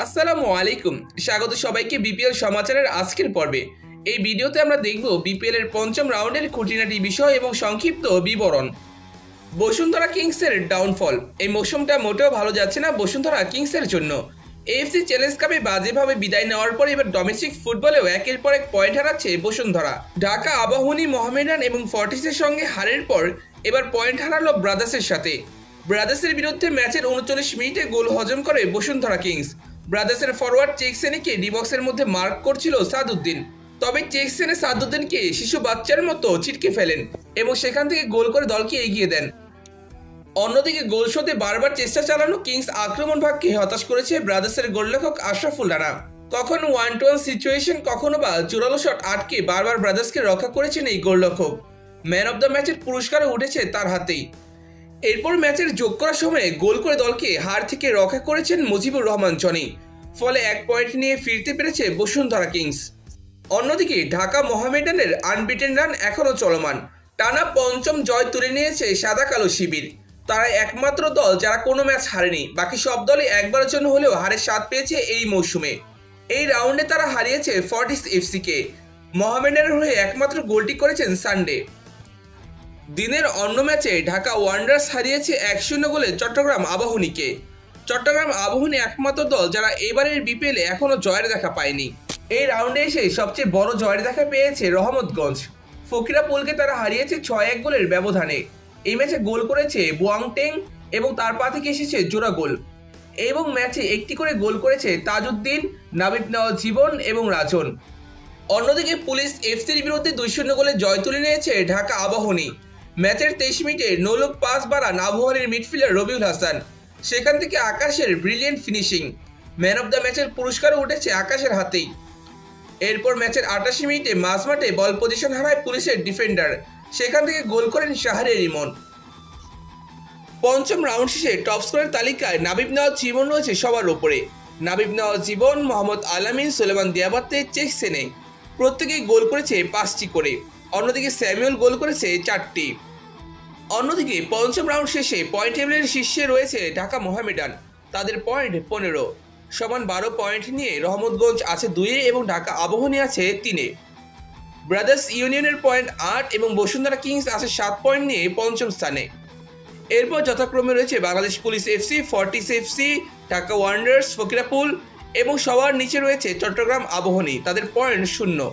আসসালামু আলাইকুম, স্বাগত সবাইকে বিপিএল সমাচারের আজকের পর্বে। এই ভিডিওতে আমরা দেখব বিপিএল এর পঞ্চম রাউন্ডের খুঁটিনাটি বিষয় এবং সংক্ষিপ্ত বিবরণ। বসুন্ধরা কিংসের ডাউনফল। এই মৌসুমটা মোটেও ভালো যাচ্ছে না বসুন্ধরা কিংসের জন্য। এএফসি চ্যালেঞ্জ কাপে বাজেভাবে বিদায় নেওয়ার পর এবার ডোমেস্টিক ফুটবলেও একের পর এক পয়েন্ট হারাচ্ছে বসুন্ধরা। ঢাকা আবাহনী, মোহামেডান এবং ফর্টিসের সঙ্গে হারের পর এবার পয়েন্ট হারালো ব্রাদার্সের সাথে। ব্রাদার্সের বিরুদ্ধে ম্যাচের 39 মিনিটে গোল হজম করে বসুন্ধরা কিংস। ব্রাদার্সের ফরওয়ার্ড চেকসেনিকে ডিবক্সের মধ্যে মার্ক করছিল সাদউদ্দিন, তবে চেকসেনে সাদউদ্দিনকে শিশু বাচ্চার মতো ছিটকে ফেলেন এবং সেখান থেকে গোল করে দলকে এগিয়ে দেন। অন্যদিকে গোল শোধে বারবার চেষ্টা চালানো কিংস আক্রমণ ভাগকে হতাশ করেছে ব্রাদার্সের গোলরক্ষক আশরাফুল রানা। কখনো 1-1 সিচুয়েশন, কখনো বা জোরালো শট আটকে বারবার ব্রাদার্সকে রক্ষা করেছেন এই গোলরক্ষক। ম্যান অব দ্য ম্যাচের পুরস্কারও উঠেছে তার হাতেই। এরপর ম্যাচের যোগ করার সময়ে গোল করে দলকে হার থেকে রক্ষা করেছেন মুজিবুর রহমান জনি, ফলে 1 পয়েন্ট নিয়ে ফিরতে পেরেছে বসুন্ধরা কিংস। অন্যদিকে ঢাকা মোহামেডানের আনবিটেন রান এখনও চলমান। টানা পঞ্চম জয় তুলে নিয়েছে সাদা কালো শিবির। তারা একমাত্র দল যারা কোনো ম্যাচ হারেনি, বাকি সব দলই একবারের জন্য হলেও হারের স্বাদ পেয়েছে এই মৌসুমে। এই রাউন্ডে তারা হারিয়েছে ফর্টিস এফসিকে। মোহামেডানের হয়ে একমাত্র গোলটি করেছেন সানডে। দিনের অন্য ম্যাচে ঢাকা ওয়ান্ডার্স হারিয়েছে 1-0 গোলে চট্টগ্রাম আবাহনীকে। চট্টগ্রাম আবাহনী একমাত্র দল যারা এবারের বিপিএলে এখনও জয়ের দেখা পায়নি। এই রাউন্ডে এসে সবচেয়ে বড় জয়ের দেখা পেয়েছে রহমতগঞ্জ। ফকিরাপুলকে তারা হারিয়েছে 6-1 গোলের ব্যবধানে। এই ম্যাচে গোল করেছে বুয়াংটেং এবং তার পা থেকে এসেছে জোড়া গোল, এবং ম্যাচে একটি করে গোল করেছে তাজউদ্দিন, নাবিব নওয়াজ জীবন এবং রাজন। অন্যদিকে পুলিশ এফসির বিরুদ্ধে 2-0 গোলে জয় তুলে নিয়েছে ঢাকা আবাহনী। ম্যাচের 23 মিনিটে নোলক পাস বাড়ান আবাহনীর মিডফিল্ডার রবিউল হাসান, সেখান থেকে আকাশের brilliant finishing. Man of the ম্যাচের পুরস্কারও উঠেছে আকাশের হাতেই। এরপর ম্যাচের 88 মিনিটে মাঝমাঠে বল পজিশন হারায় পুলিশের ডিফেন্ডার, সেখান থেকে গোল করেন শাহরিয়ার ইমন। পঞ্চম রাউন্ড শেষে টপ স্কোরের তালিকায় নাবিব নওয়াজ জীবন রয়েছে সবার উপরে। নাবিব নওয়াজ জীবন, মোহাম্মদ আলামিন, সুলেমান দিয়াবাতে, চেকসেনে প্রত্যেকেই গোল করেছে 5টি করে। অন্যদিকে স্যামুয়েল গোল করেছে 4টি। অন্যদিকে পঞ্চম রাউন্ড শেষে পয়েন্ট টেবিলের শীর্ষে রয়েছে ঢাকা মোহামেডান। তাদের পয়েন্ট 15, সমান 12 পয়েন্ট নিয়ে রহমতগঞ্জ আছে 2-এ এবং ঢাকা আবাহনী আছে 3-এ। ব্রাদার্স ইউনিয়নের পয়েন্ট 8 এবং বসুন্ধরা কিংস আছে 7 পয়েন্ট নিয়ে পঞ্চম স্থানে। এরপর যথাক্রমে রয়েছে Bangladesh police FC, Fortis FC, Dhaka Wanderers, Fakirapool এবং সবার নিচে রয়েছে চট্টগ্রাম আবাহনী, তাদের পয়েন্ট 0।